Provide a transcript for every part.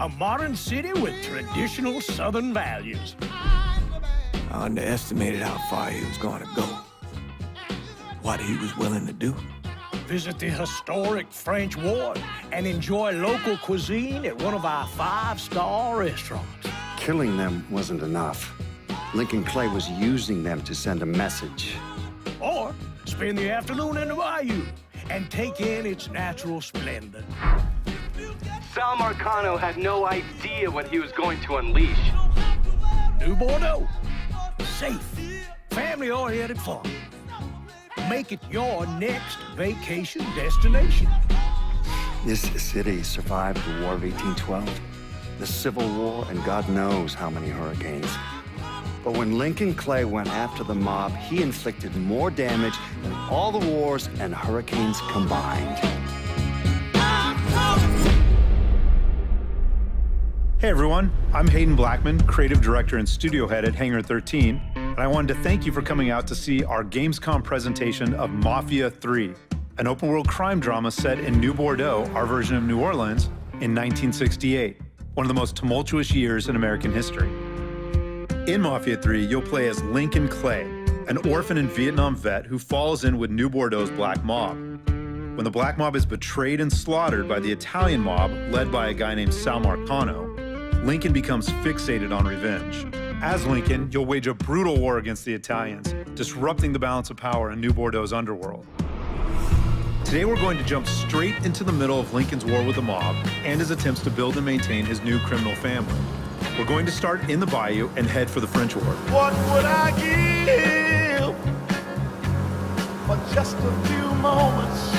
A modern city with traditional Southern values. I underestimated how far he was going to go. What he was willing to do. Visit the historic French Ward and enjoy local cuisine at one of our 5-star restaurants. Killing them wasn't enough. Lincoln Clay was using them to send a message. Or spend the afternoon in the bayou and take in its natural splendor. Sal Marcano had no idea what he was going to unleash. New Bordeaux. Safe, family-oriented fun. Make it your next vacation destination. This city survived the War of 1812, the Civil War, and God knows how many hurricanes. But when Lincoln Clay went after the mob, he inflicted more damage than all the wars and hurricanes combined. Hey everyone, I'm Hayden Blackman, creative director and studio head at Hangar 13, and I wanted to thank you for coming out to see our Gamescom presentation of Mafia III, an open-world crime drama set in New Bordeaux, our version of New Orleans, in 1968, one of the most tumultuous years in American history. In Mafia III, you'll play as Lincoln Clay, an orphan and Vietnam vet who falls in with New Bordeaux's Black Mob. When the Black Mob is betrayed and slaughtered by the Italian mob, led by a guy named Sal Marcano, Lincoln becomes fixated on revenge. As Lincoln, you'll wage a brutal war against the Italians, disrupting the balance of power in New Bordeaux's underworld. Today we're going to jump straight into the middle of Lincoln's war with the mob and his attempts to build and maintain his new criminal family. We're going to start in the bayou and head for the French Ward. What would I give for just a few moments?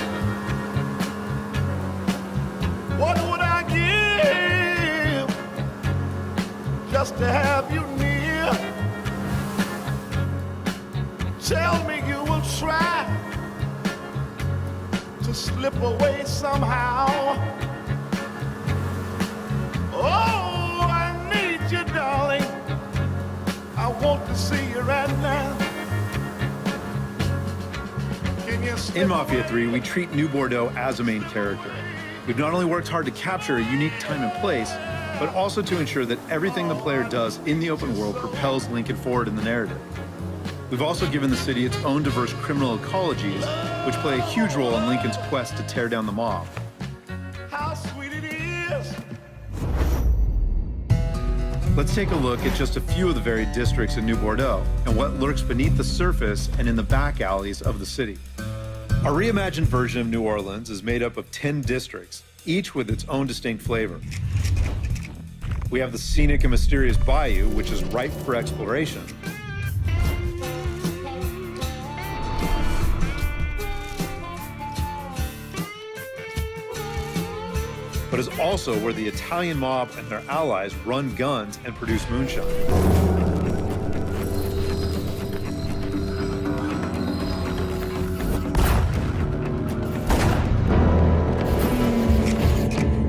What would I give just to have you near? Tell me you will try to slip away somehow. Oh, I need you, darling. I want to see you right now. Can you slip In Mafia away? 3, we treat New Bordeaux as a main character. We've not only worked hard to capture a unique time and place, but also to ensure that everything the player does in the open world propels Lincoln forward in the narrative. We've also given the city its own diverse criminal ecologies, which play a huge role in Lincoln's quest to tear down the mob. How sweet it is. Let's take a look at just a few of the varied districts in New Bordeaux and what lurks beneath the surface and in the back alleys of the city. Our reimagined version of New Orleans is made up of 10 districts, each with its own distinct flavor. We have the scenic and mysterious bayou, which is ripe for exploration. But is also where the Italian mob and their allies run guns and produce moonshine.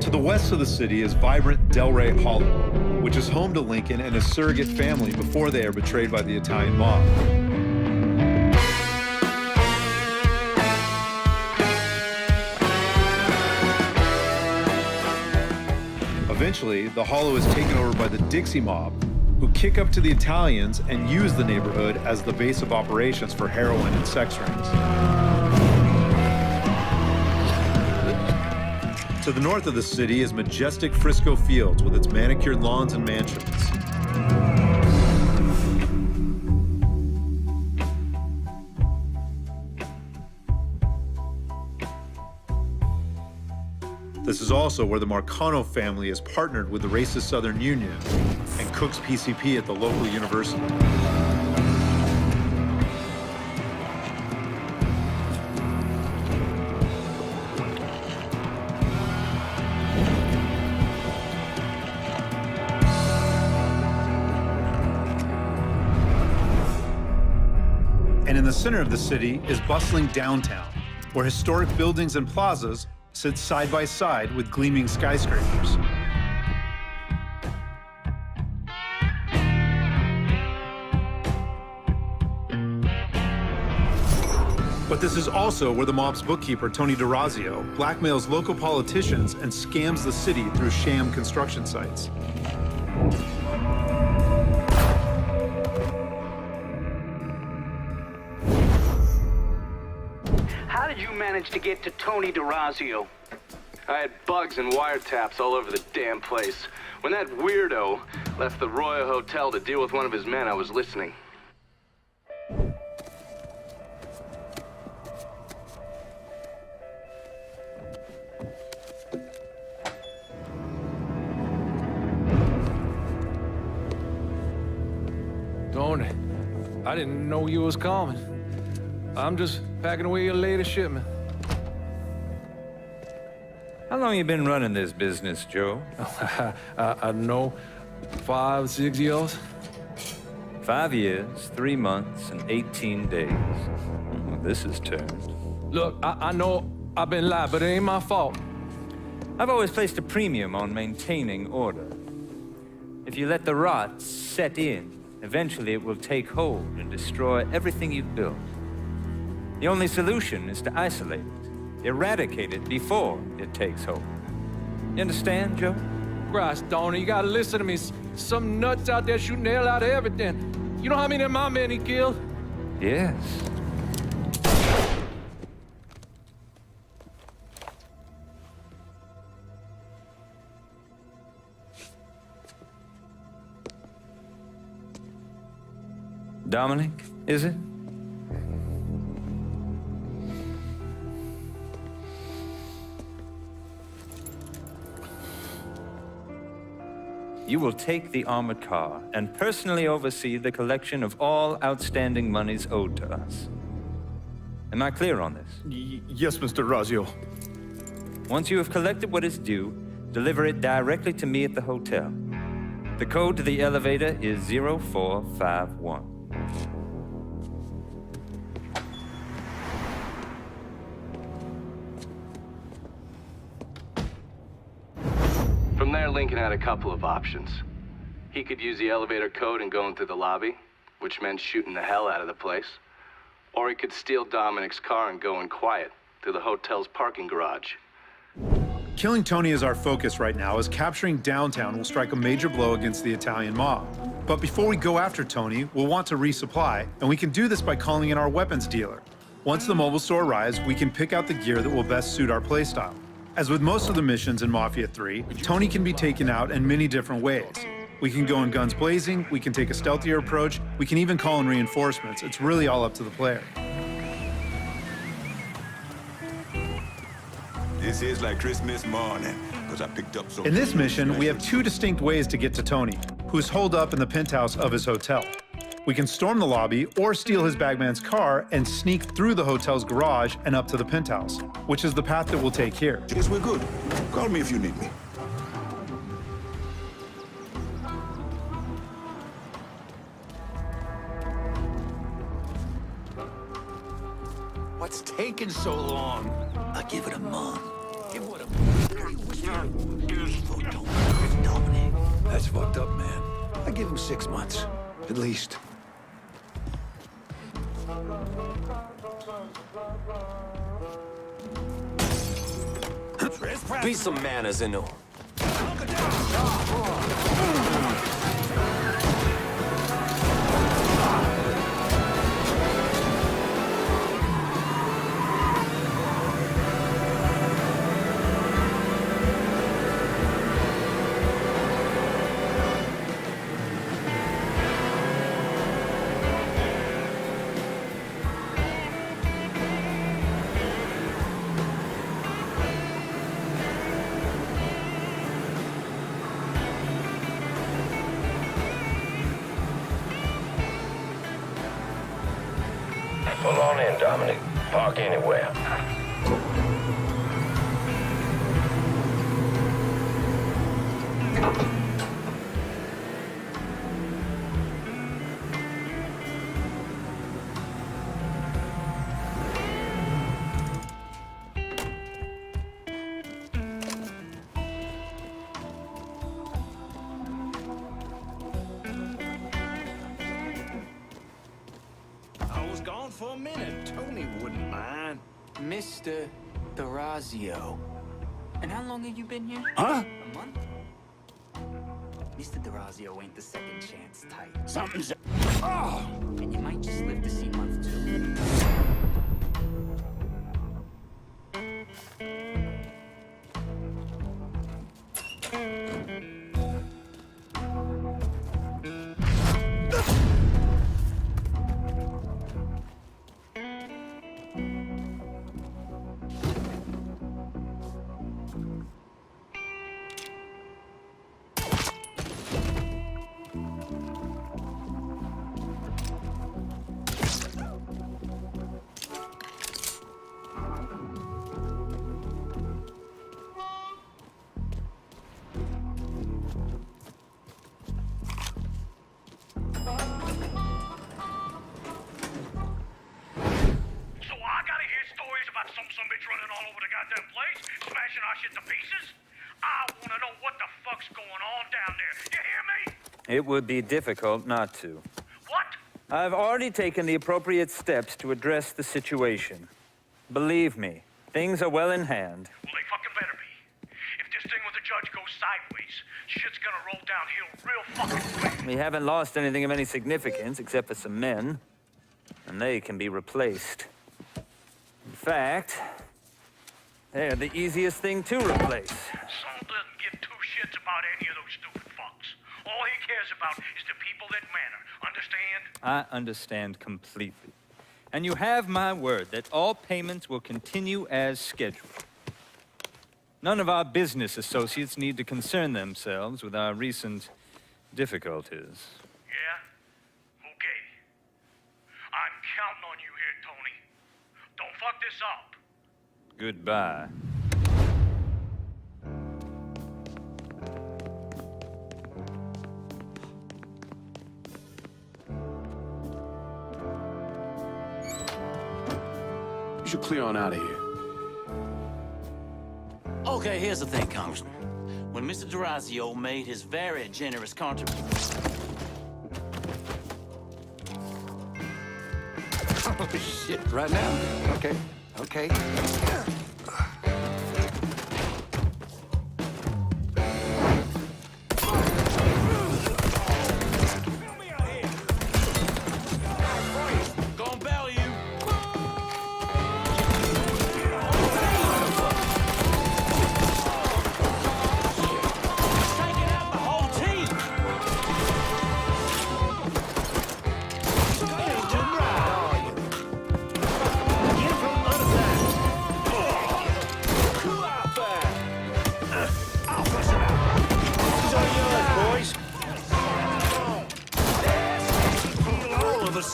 To the west of the city is vibrant Delray Hollow, which is home to Lincoln and his surrogate family before they are betrayed by the Italian mob. Eventually, the Hollow is taken over by the Dixie mob, who kick up to the Italians and use the neighborhood as the base of operations for heroin and sex rings. To the north of the city is majestic Frisco Fields with its manicured lawns and mansions. This is also where the Marcano family is partnered with the racist Southern Union and cooks PCP at the local university. And in the center of the city is bustling downtown, where historic buildings and plazas sit side by side with gleaming skyscrapers. But this is also where the mob's bookkeeper, Tony DeRazio, blackmails local politicians and scams the city through sham construction sites. How did you manage to get to Tony DeRazio? I had bugs and wiretaps all over the damn place. When that weirdo left the Royal Hotel to deal with one of his men, I was listening. Tony, I didn't know you was coming. I'm just packing away your latest shipment. How long you been running this business, Joe? I know 5, 6 years. 5 years, 3 months, and 18 days. Well, this is turned. Look, I know I've been lied, but it ain't my fault. I've always placed a premium on maintaining order. If you let the rot set in, eventually it will take hold and destroy everything you've built. The only solution is to isolate it, eradicate it before it takes hold. You understand, Joe? Christ, Tony, you gotta listen to me. Some nuts out there shooting the hell out of everything. You know how many of my men he killed? Yes. Dominic, is it? You will take the armored car and personally oversee the collection of all outstanding monies owed to us. Am I clear on this? Yes, Mr. Razio. Once you have collected what is due, deliver it directly to me at the hotel. The code to the elevator is 0451. From there, Lincoln had a couple of options. He could use the elevator code and go into the lobby, which meant shooting the hell out of the place. Or he could steal Dominic's car and go in quiet to the hotel's parking garage. Killing Tony is our focus right now, as capturing downtown will strike a major blow against the Italian mob. But before we go after Tony, we'll want to resupply, and we can do this by calling in our weapons dealer. Once the mobile store arrives, we can pick out the gear that will best suit our playstyle. As with most of the missions in Mafia III, Tony can be taken out in many different ways. We can go in guns blazing, we can take a stealthier approach, we can even call in reinforcements. It's really all up to the player. This is like Christmas morning, because I picked up some... In this mission, we have 2 distinct ways to get to Tony, who's holed up in the penthouse of his hotel. We can storm the lobby or steal his bagman's car and sneak through the hotel's garage and up to the penthouse, which is the path that we'll take here. Yes, we're good. Call me if you need me. What's taking so long? I give it a month. Give it a Dominic. That's fucked up, man. I give him 6 months, at least. Be some manners, Inu. Pull on in, Dominic. Park anywhere. I was gone for a minute. Tony Tony wouldn't mind. Mr. D'Orazio. And how long have you been here? Huh? A month? Mr. D'Orazio ain't the second chance type. Something's... And you might just live to see month 2. bitch running all over the goddamn place, smashing our shit to pieces. I want to know what the fuck's going on down there. You hear me? It would be difficult not to. What? I've already taken the appropriate steps to address the situation. Believe me, things are well in hand. Well, they fucking better be. If this thing with the judge goes sideways, shit's gonna roll downhill real fucking quick. We haven't lost anything of any significance except for some men, and they can be replaced. In fact, they're the easiest thing to replace. Saul doesn't give two shits about any of those stupid fucks. All he cares about is the people that matter. Understand? I understand completely. And you have my word that all payments will continue as scheduled. None of our business associates need to concern themselves with our recent difficulties. Yeah? Okay. I'm counting on you here, Tony. Don't fuck this up. Goodbye. You should clear on out of here. Okay, here's the thing, Congressman. When Mr. D'Orazio made his very generous contribution... Oh, shit. Right now? Okay. Okay. Gonna bail you. Taking out the whole team. Get from the other side. I'll flush him out. These are yours, boys. Heal all of us.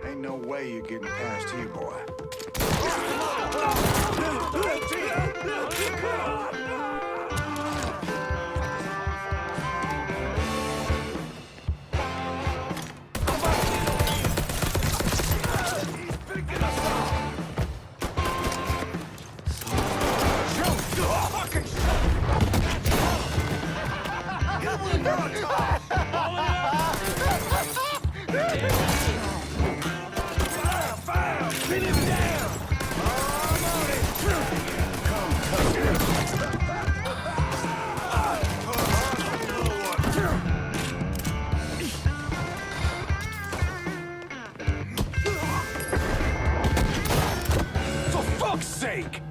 Ain't no way you're getting past here, boy. For fuck's sake!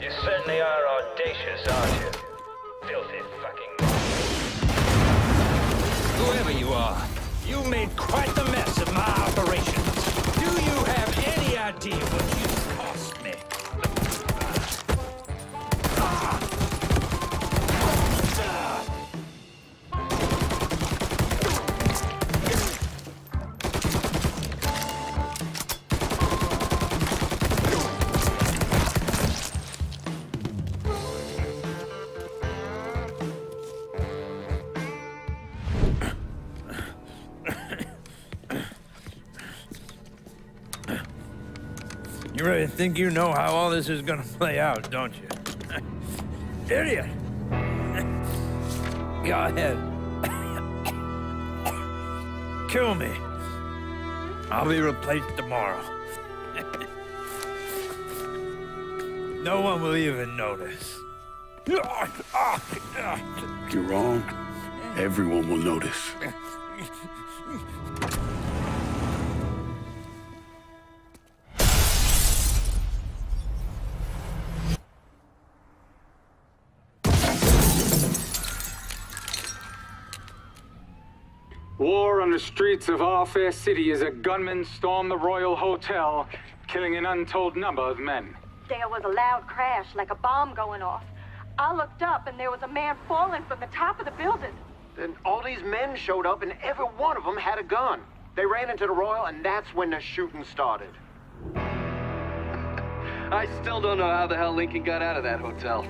You certainly are audacious, aren't you? Filthy fucking... Whoever you are, you made quite the mess of my operations. Do you have any idea what you cost me? You really think you know how all this is gonna play out, don't you? Idiot! Go ahead. Kill me. I'll be replaced tomorrow. No one will even notice. You're wrong. Everyone will notice. War on the streets of our fair city as a gunman stormed the Royal Hotel, killing an untold number of men. There was a loud crash, like a bomb going off. I looked up and there was a man falling from the top of the building. Then all these men showed up and every one of them had a gun. They ran into the Royal and that's when the shooting started. I still don't know how the hell Lincoln got out of that hotel.